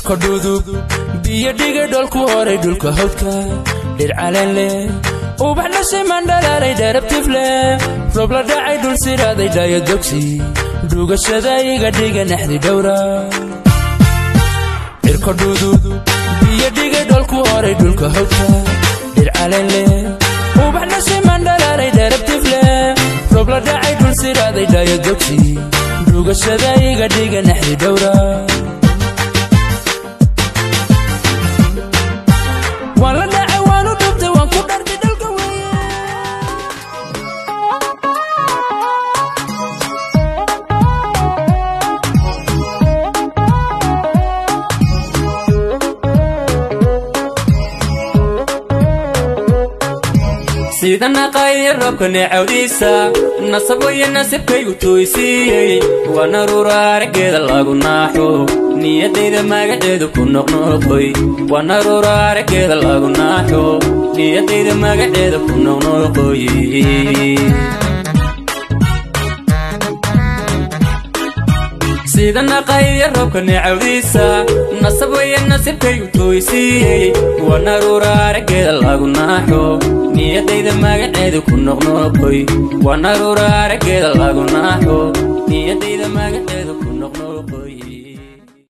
cirko dhudub biyo dhiga dholku horay dhulka hawdka dhir caleen leh ubaxna siman dhalaalay dharabtif leh roob la dhacay dhul siraaday dhayo dogsi dhugashada iga dhiga naxdi dhowra cirko dhudub biyo dhiga dholku horay dhulka hawdka dhir caleen leh ubaxna siman dhalaalay dharabtif leh roob la dhacay dhul siraaday dhayo dogsi dhugashada iga dhiga naxdi dhowra wala dhacay waanu dhubtay waan ku dhartay dhalka weeye sidana qayr roobka neecawdiisa nasab weeye nasibkaygu tooysiyey waana ruraarageeda lagu naaxo niyadayda magaceedu ku noqnoqoy waana ruraarageeda lagu naaxo niyadayda magaceeda ku noqnoqoy sidana qayr roobka neecawdiisa nasab weeye nasibkaygu tooysiyey waana ruraarageeda lagu naaxo niyadayda magaceedu ku noqnoqoy waana ruraarageeda lagu naaxo niyadayda magaceedu